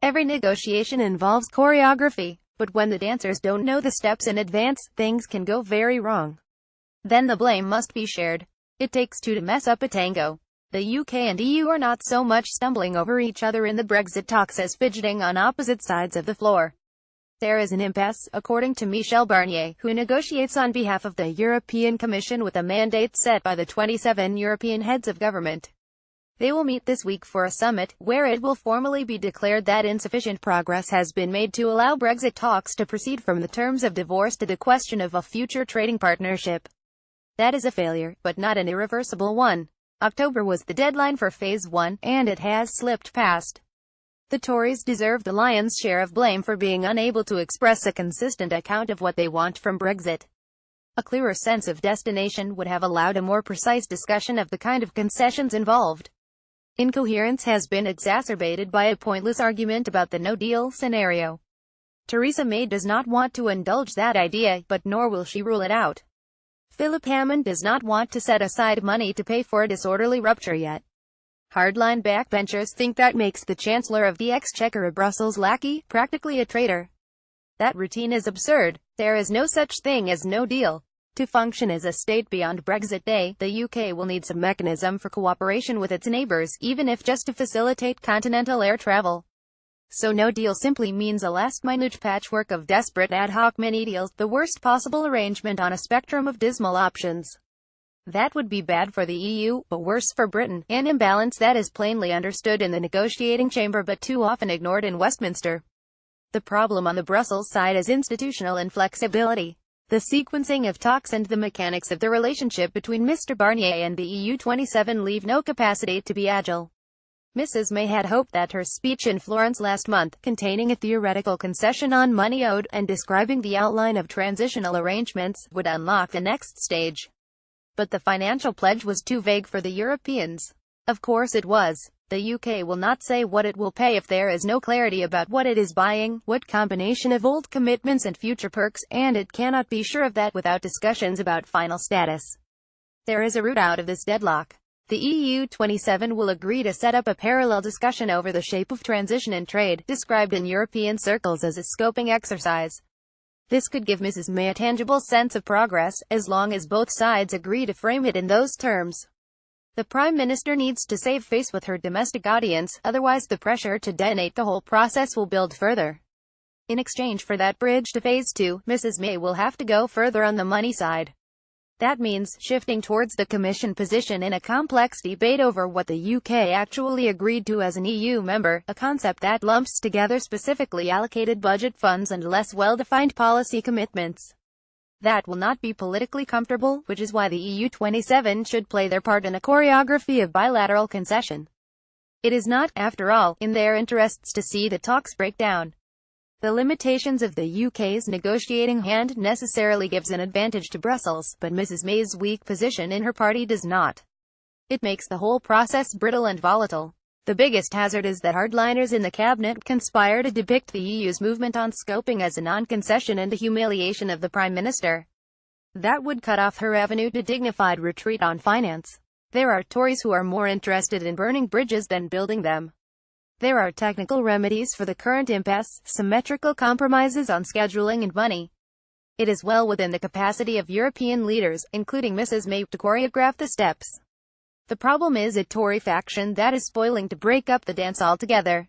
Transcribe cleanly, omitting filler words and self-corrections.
Every negotiation involves choreography, but when the dancers don't know the steps in advance, things can go very wrong. Then the blame must be shared. It takes two to mess up a tango. The UK and EU are not so much stumbling over each other in the Brexit talks as fidgeting on opposite sides of the floor. There is an impasse, according to Michel Barnier, who negotiates on behalf of the European Commission with a mandate set by the 27 European heads of government. They will meet this week for a summit, where it will formally be declared that insufficient progress has been made to allow Brexit talks to proceed from the terms of divorce to the question of a future trading partnership. That is a failure, but not an irreversible one. October was the deadline for Phase 1, and it has slipped past. The Tories deserve the lion's share of blame for being unable to express a consistent account of what they want from Brexit. A clearer sense of destination would have allowed a more precise discussion of the kind of concessions involved. Incoherence has been exacerbated by a pointless argument about the no-deal scenario. Theresa May does not want to indulge that idea, but nor will she rule it out. Philip Hammond does not want to set aside money to pay for a disorderly rupture yet. Hardline backbenchers think that makes the Chancellor of the Exchequer a Brussels lackey, practically a traitor. That routine is absurd. There is no such thing as no deal. To function as a state beyond Brexit Day, the UK will need some mechanism for cooperation with its neighbours, even if just to facilitate continental air travel. So no deal simply means a last-minute patchwork of desperate ad hoc mini-deals, the worst possible arrangement on a spectrum of dismal options. That would be bad for the EU, but worse for Britain, an imbalance that is plainly understood in the negotiating chamber but too often ignored in Westminster. The problem on the Brussels side is institutional inflexibility. The sequencing of talks and the mechanics of the relationship between Mr. Barnier and the EU 27 leave no capacity to be agile. Mrs. May had hoped that her speech in Florence last month, containing a theoretical concession on money owed, and describing the outline of transitional arrangements, would unlock the next stage. But the financial pledge was too vague for the Europeans. Of course it was. The UK will not say what it will pay if there is no clarity about what it is buying, what combination of old commitments and future perks, and it cannot be sure of that without discussions about final status. There is a route out of this deadlock. The EU 27 will agree to set up a parallel discussion over the shape of transition in trade, described in European circles as a scoping exercise. This could give Mrs. May a tangible sense of progress, as long as both sides agree to frame it in those terms. The Prime Minister needs to save face with her domestic audience, otherwise the pressure to detonate the whole process will build further. In exchange for that bridge to Phase 2, Mrs. May will have to go further on the money side. That means shifting towards the Commission position in a complex debate over what the UK actually agreed to as an EU member, a concept that lumps together specifically allocated budget funds and less well-defined policy commitments. That will not be politically comfortable, which is why the EU 27 should play their part in a choreography of bilateral concession. It is not, after all, in their interests to see the talks break down. The limitations of the UK's negotiating hand necessarily gives an advantage to Brussels, but Mrs. May's weak position in her party does not. It makes the whole process brittle and volatile. The biggest hazard is that hardliners in the cabinet conspire to depict the EU's movement on scoping as a non-concession and a humiliation of the Prime Minister. That would cut off her avenue to dignified retreat on finance. There are Tories who are more interested in burning bridges than building them. There are technical remedies for the current impasse, symmetrical compromises on scheduling and money. It is well within the capacity of European leaders, including Mrs. May, to choreograph the steps. The problem is a Tory faction that is spoiling to break up the dance altogether.